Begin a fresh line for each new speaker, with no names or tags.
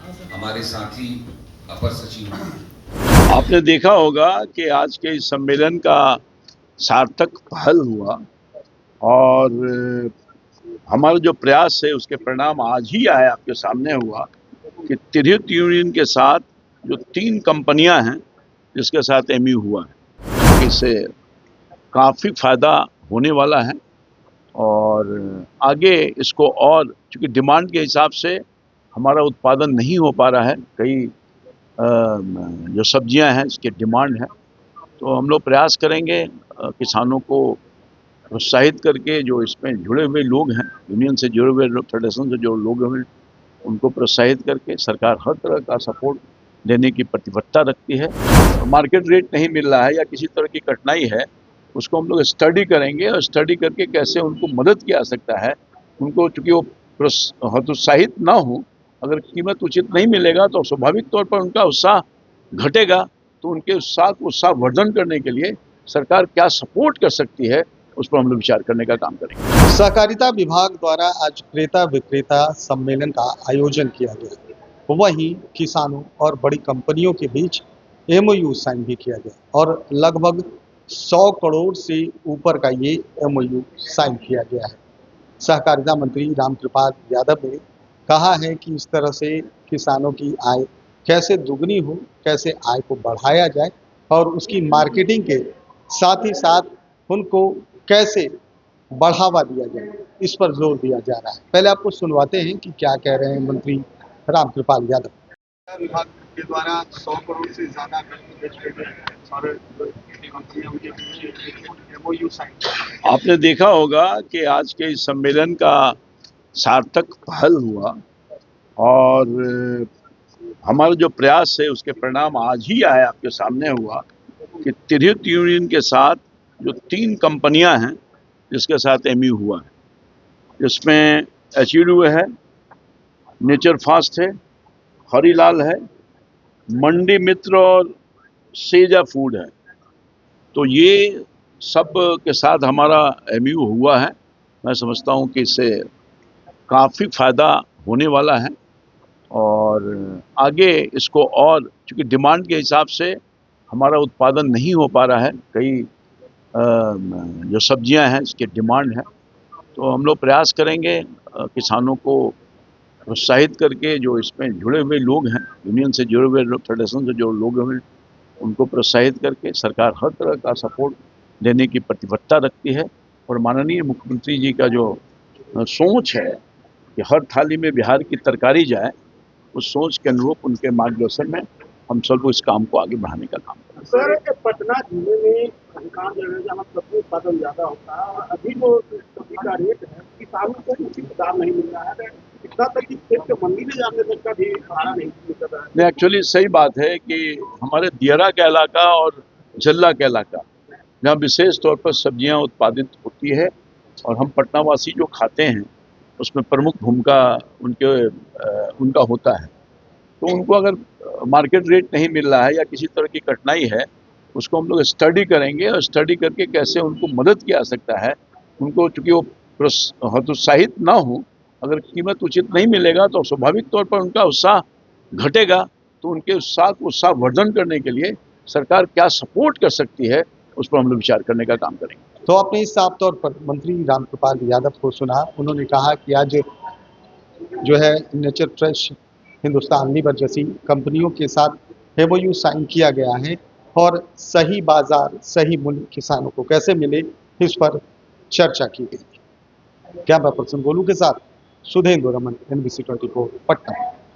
हमारे साथी अपर सचिव
आपने देखा होगा कि आज के इस सम्मेलन का सार्थक पहल हुआ और हमारा जो प्रयास है उसके परिणाम आज ही आए आपके सामने हुआ कि तिरहुत यूनियन के साथ जो 3 कंपनियां हैं जिसके साथ एमयू हुआ है, इससे काफ़ी फायदा होने वाला है और आगे इसको और चूंकि डिमांड के हिसाब से हमारा उत्पादन नहीं हो पा रहा है, कई जो सब्जियां हैं इसकी डिमांड है, तो हम लोग प्रयास करेंगे किसानों को प्रोत्साहित करके जो इसमें जुड़े हुए लोग हैं, यूनियन से जुड़े हुए लोग, फेडरेशन से जो लोग हैं, उनको प्रोत्साहित करके सरकार हर तरह का सपोर्ट देने की प्रतिबद्धता रखती है। मार्केट रेट नहीं मिल रहा है या किसी तरह की कठिनाई है, उसको हम लोग स्टडी करेंगे और स्टडी करके कैसे उनको मदद किया जा सकता है। उनको चूँकि वो हतोत्साहित ना हो, अगर कीमत उचित नहीं मिलेगा तो स्वाभाविक तौर पर उनका उत्साह घटेगा, तो उनके उत्साहवर्धन करने के लिए सरकार क्या सपोर्ट कर सकती है, उस पर हम लोग विचार करने का काम करेंगे।
सहकारिता विभाग द्वारा आज क्रेता विक्रेता सम्मेलन का आयोजन किया गया। वहीं किसानों और बड़ी कंपनियों के बीच एमओयू साइन भी किया गया और लगभग 100 करोड़ से ऊपर का ये एमओयू साइन किया गया है। सहकारिता मंत्री रामकृपाल यादव ने कहा है कि इस तरह से किसानों की आय कैसे दुगनी हो, कैसे आय को बढ़ाया जाए और उसकी मार्केटिंग के साथ ही साथ उनको कैसे बढ़ावा दिया जाए, इस पर जोर दिया जा रहा है। पहले आपको सुनवाते हैं कि क्या कह रहे हैं मंत्री रामकृपाल यादव। विभाग के द्वारा 100 करोड़ से ज्यादा
आपने देखा होगा कि आज के इस सम्मेलन का सार्थक पहल हुआ और हमारा जो प्रयास है उसके परिणाम आज ही आए आपके सामने हुआ कि तिरहुत यूनियन के साथ जो 3 कंपनियां हैं जिसके साथ एमयू हुआ है, जिसमें एचईडू है, नेचर फास्ट है, हरीलाल है, मंडी मित्र और सेजा फूड है। तो ये सब के साथ हमारा एमयू हुआ है। मैं समझता हूँ कि इससे काफ़ी फायदा होने वाला है और आगे इसको और चूँकि डिमांड के हिसाब से हमारा उत्पादन नहीं हो पा रहा है, कई जो सब्जियां हैं इसकी डिमांड है, तो हम लोग प्रयास करेंगे किसानों को प्रोत्साहित करके जो इसमें जुड़े हुए लोग हैं, यूनियन से जुड़े हुए लोग, फेडरेशन से जो लोग हैं, उनको प्रोत्साहित करके सरकार हर तरह का सपोर्ट देने की प्रतिबद्धता रखती है। और माननीय मुख्यमंत्री जी का जो सोच है कि हर थाली में बिहार की तरकारी जाए, उस सोच के अनुरूप उनके मार्गदर्शन में हम सब इस काम को आगे बढ़ाने का काम करें।
सर, पटना जिले में अधिकांश जगह जहाँ सब्जी उत्पादन ज्यादा होता है और अभी जो सब्जी का रेट है किसानों को उचित दाम नहीं मिल रहा है, इतना तक कि खेत के मंडी में जाने तक का भी भाड़ा नहीं मिल रहा है।
नहीं, एक्चुअली सही बात है कि हमारे दियरा का इलाका और झल्ला का इलाका, जहाँ विशेष तौर पर सब्जियां उत्पादित होती है और हम पटनावासी जो खाते हैं उसमें प्रमुख भूमिका उनका होता है, तो उनको अगर मार्केट रेट नहीं मिल रहा है या किसी तरह की कठिनाई है, उसको हम लोग स्टडी करेंगे और स्टडी करके कैसे उनको मदद किया जा सकता है। उनको चूँकि वो हतोत्साहित ना हो, अगर कीमत उचित नहीं मिलेगा तो स्वाभाविक तौर पर उनका उत्साह घटेगा, तो उनके उत्साहवर्धन करने के लिए सरकार क्या सपोर्ट कर सकती है, उस पर हम लोग विचार करने का काम करेंगे।
तो आपने इस साफ तौर पर मंत्री रामकृपाल यादव को सुना। उन्होंने कहा कि आज जो है नेचर फ्रेश, हिंदुस्तान लीवर जैसी कंपनियों के साथ एमओयू साइन किया गया है और सही बाजार, सही मूल्य किसानों को कैसे मिले, इस पर चर्चा की गई। कैमरा पर्सन गोलू के साथ सुधेंद्र रमन, NBC 24 पटना।